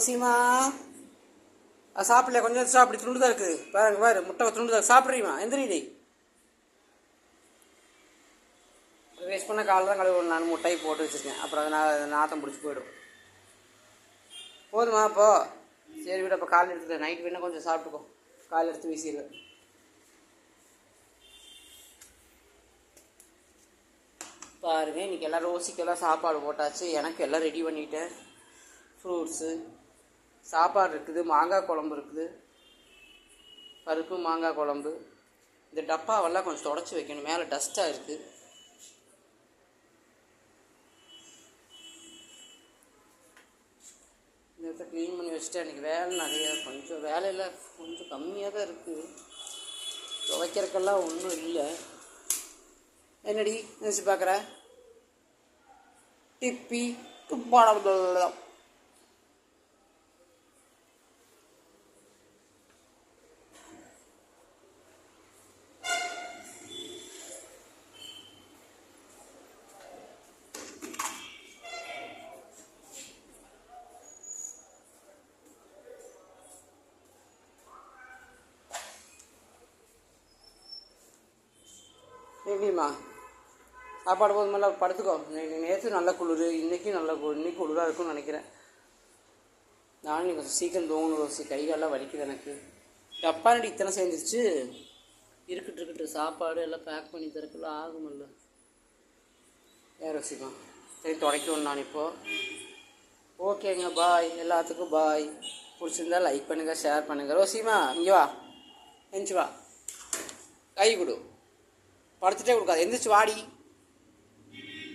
ரோசிமா சாப்பிடல, கொஞ்சம் சாப்பிடு, துண்டு தான் இருக்குது பாருங்க, பாரு முட்டை துண்டு தான் சாப்பிட்றீமா, எந்திரிடி. வேஸ்ட் பண்ண காலை தான் கழுவி நான் முட்டையை போட்டு வச்சுருக்கேன், அப்புறம் அதனால் நாத்தம் பிடிச்சி போயிடும். போதுமா அப்போ? சரி விட, அப்போ காலையில் எடுத்துக்க, நைட்டு வேணால் கொஞ்சம் சாப்பிட்டுக்கோ, காலையில் எடுத்து வீசிடுவேன். பாருங்க, இன்றைக்கி எல்லாம் ரோசிக்கெல்லாம் சாப்பாடு போட்டாச்சு, எனக்கு எல்லாம் ரெடி பண்ணிட்டேன். ஃப்ரூட்ஸு, சாப்பாடு இருக்குது, மாங்காய் குழம்பு இருக்குது, பருப்பு மாங்காய் குழம்பு. இந்த டப்பாவெல்லாம் கொஞ்சம் தொடச்சி வைக்கணும், மேலே டஸ்ட்டாக இருக்குது. இந்த இடத்த க்ளீன் பண்ணி வச்சுட்டு எனக்கு வேலை நிறைய, கொஞ்சம் வேலையில் கொஞ்சம் கம்மியாக தான் இருக்குது. துவைக்கிறதுக்கெல்லாம் ஒன்றும் இல்லை. என்னடி நினச்சி பார்க்குற? டிப்பி துப்பாடம். எப்படிம்மா சாப்பாடு போது மேலே படுத்துக்கோ. நேற்று நல்ல குளிர், இன்றைக்கும் நல்ல குளிர், இன்றைக்கி குளிராக இருக்கும்னு நினைக்கிறேன். நானும் கொஞ்சம் சீக்கிரம் தூங்கணும் ரோசி, கைகாலெலாம் வலிக்குது எனக்கு. டப்பானடி இத்தனை சேர்ந்துருச்சு, இருக்கட்டு சாப்பாடு எல்லாம் பேக் பண்ணி தரக்குள்ள ஆகுமில்ல. ஏன் ரோசிமா, சரி துடைக்கணும் நான் இப்போது. ஓகேங்க, பாய், எல்லாத்துக்கும் பாய். பிடிச்சிருந்தா லைக் பண்ணுங்கள், ஷேர் பண்ணுங்கள். ரோசிமா இங்கே வா, எந்திச்சு வா, கை கொடு, படுத்துட்டே கொடுக்காது, எந்திரிச்சு வாடி.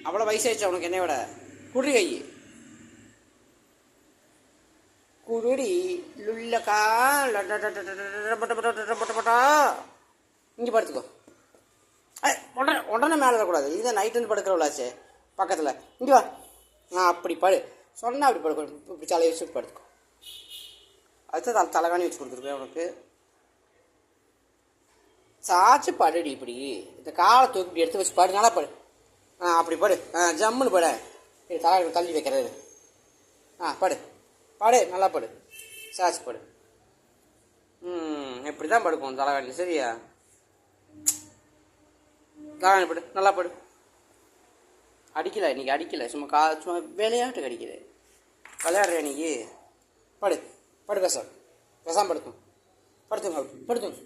அவ்வளோ வயசாகிடுச்சு அவனுக்கு, என்னை விட. குடி கை குடி லுல்லக்கா பட்டா. இங்கே படுத்துக்கோ. உடனே மேலே வரக்கூடாது, இதுதான் நைட்டு வந்து படுக்கிறவளாச்சே பக்கத்தில். இங்கே வா. அப்படி படு சொன்னால் அப்படி படுக்கணும், இப்படி தலையை வச்சு படுத்துக்கோ. அதுதான் தலைகாணி வச்சு கொடுத்துருக்கேன் உனக்கு. சாச்சு படுடி, இப்படி இந்த காலை தூக்கி இப்படி எடுத்து வச்சு படு, நல்லா படு. அப்படி படு, ஜம்முன்னு படு. தலை தள்ளி வைக்கிறது. படு படு, நல்லா படு, சாச்சு படு. எப்படி தான் படுக்கும் தலைகாணி, சரியா? தலைகாணி படு, நல்லா படு. அடிக்கலை இன்றைக்கி, அடிக்கலை, சும்மா சும்மா விளையாட்டுக்கு அடிக்கலை. விளையாடுற இன்றைக்கி. படு படு, பேசாமல் படுத்தும், படுத்துங்க அப்படி படுத்துங்க.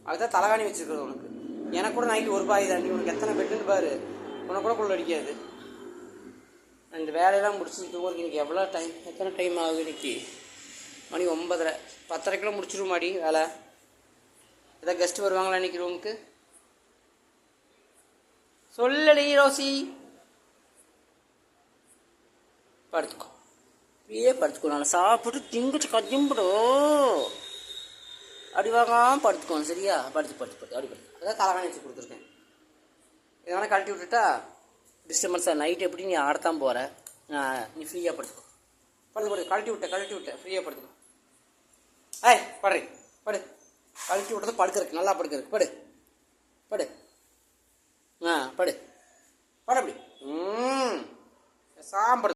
அதுதான் தலைகாணி வச்சுருக்குறது உனக்கு. எனக்கு கூட நைட்டு ஒரு பாய் தாண்டி, உனக்கு எத்தனை பெட்டுன்னு பாரு, உனக்கு கூட குள்ள அடிக்காது. இந்த வேலையெல்லாம் முடிச்சுட்டு ஒரு இன்றைக்கி எவ்வளோ டைம், எத்தனை டைம் ஆகுது இன்றைக்கி? மணி 9:30, 10:30 முடிச்சிடுமாடி வேலை. ஏதாவது கெஸ்ட்டு வருவாங்களா இன்றைக்கி ரூமுக்கு? சொல்லடி ரோசி. படுத்துக்கோ, இப்படியே படுத்துக்கோ, நல்லா சாப்பிட்டு திங்கிட்டு கஜிம்பிடும். அப்படி வாங்காமல் படுத்துக்கோங்க, சரியா? படுத்து அப்படி படுத்து. அதான் தலைகாணி வச்சு கொடுத்துருக்கேன். இதை வேணால் கழட்டி விட்டுட்டா டிஸ்டர்பன்ஸாக. நைட்டு எப்படி நீ ஆடத்தான் போகிற, நீ ஃப்ரீயாக படுத்துக்கோ. படுத்து கழட்டி விட்டேன், ஃப்ரீயாக படுத்துக்கோ. படு, கழட்டி விட்டது படுக்கிறதுக்கு, நல்லா படுக்கிறதுக்கு. படு படு படு படு அப்படி சாம்படு.